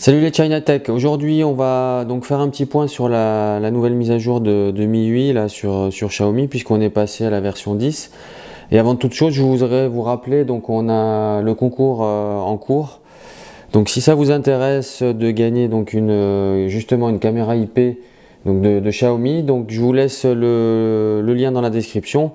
Salut les China Tech, aujourd'hui on va donc faire un petit point sur la nouvelle mise à jour de MIUI là, sur Xiaomi, puisqu'on est passé à la version 10. Et avant toute chose, je voudrais vous rappeler, donc on a le concours en cours. Donc si ça vous intéresse de gagner donc justement une caméra IP donc de Xiaomi, donc je vous laisse le lien dans la description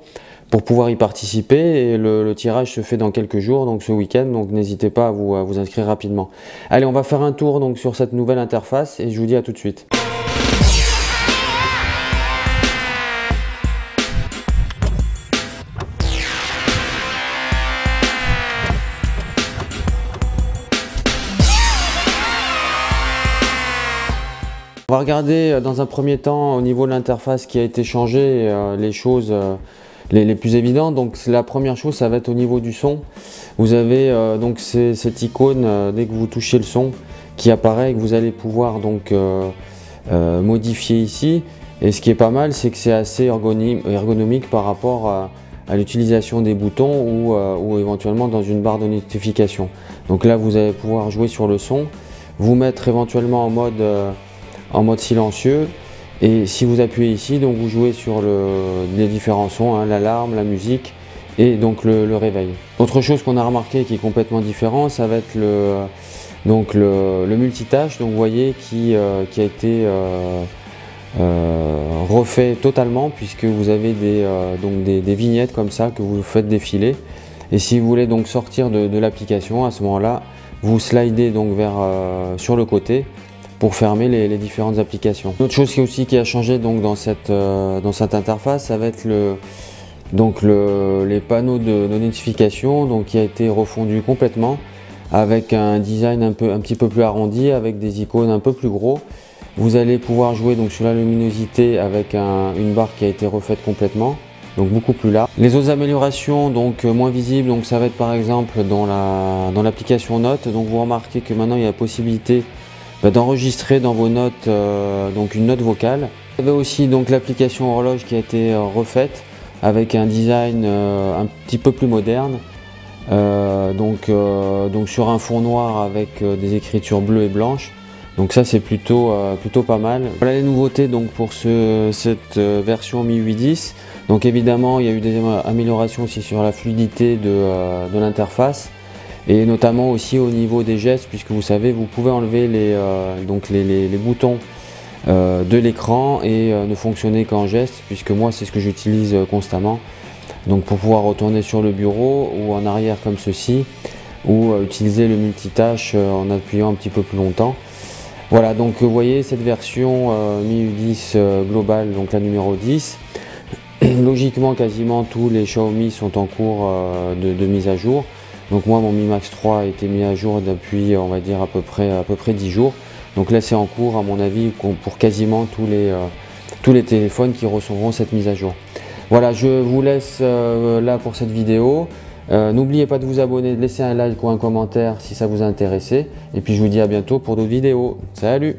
pour pouvoir y participer, et le tirage se fait dans quelques jours, donc ce week-end, donc n'hésitez pas à vous inscrire rapidement. Allez, on va faire un tour donc sur cette nouvelle interface et je vous dis à tout de suite. On va regarder dans un premier temps au niveau de l'interface qui a été changé, les choses les plus évidentes. Donc la première chose, ça va être au niveau du son. Vous avez donc cette icône dès que vous touchez le son qui apparaît et que vous allez pouvoir donc modifier ici. Et ce qui est pas mal, c'est que c'est assez ergonomique par rapport à l'utilisation des boutons ou éventuellement dans une barre de notification. Donc là, vous allez pouvoir jouer sur le son, vous mettre éventuellement en mode silencieux, et si vous appuyez ici, donc vous jouez sur les différents sons, hein, l'alarme, la musique et donc le réveil. Autre chose qu'on a remarqué qui est complètement différent, ça va être le multitâche, donc vous voyez qui a été refait totalement, puisque vous avez des vignettes comme ça que vous faites défiler, et si vous voulez donc sortir de l'application, à ce moment-là vous slidez donc sur le côté pour fermer les différentes applications. Une autre chose qui a changé donc dans cette interface, ça va être les panneaux de notification, donc qui a été refondu complètement avec un design un petit peu plus arrondi, avec des icônes un peu plus gros. Vous allez pouvoir jouer donc sur la luminosité avec une barre qui a été refaite complètement, donc beaucoup plus large. Les autres améliorations donc moins visibles, donc ça va être par exemple dans l'application Notes. Donc vous remarquez que maintenant il y a la possibilité d'enregistrer dans vos notes donc une note vocale. Vous avez aussi donc l'application horloge qui a été refaite avec un design un petit peu plus moderne, donc sur un fond noir avec des écritures bleues et blanches. Donc ça c'est plutôt pas mal. Voilà les nouveautés donc pour cette version MIUI 10. Donc évidemment il y a eu des améliorations aussi sur la fluidité de l'interface, et notamment aussi au niveau des gestes, puisque vous savez, vous pouvez enlever les boutons de l'écran et ne fonctionner qu'en geste, puisque moi c'est ce que j'utilise constamment, donc pour pouvoir retourner sur le bureau ou en arrière comme ceci, ou utiliser le multitâche en appuyant un petit peu plus longtemps. Voilà, donc vous voyez cette version MIUI 10 globale, donc la numéro 10. Logiquement quasiment tous les Xiaomi sont en cours de mise à jour. Donc moi mon Mi Max 3 a été mis à jour depuis, on va dire, à peu près 10 jours. Donc là c'est en cours à mon avis pour quasiment tous les téléphones qui recevront cette mise à jour. Voilà, je vous laisse là pour cette vidéo. N'oubliez pas de vous abonner, de laisser un like ou un commentaire si ça vous a intéressé. Et puis je vous dis à bientôt pour d'autres vidéos. Salut!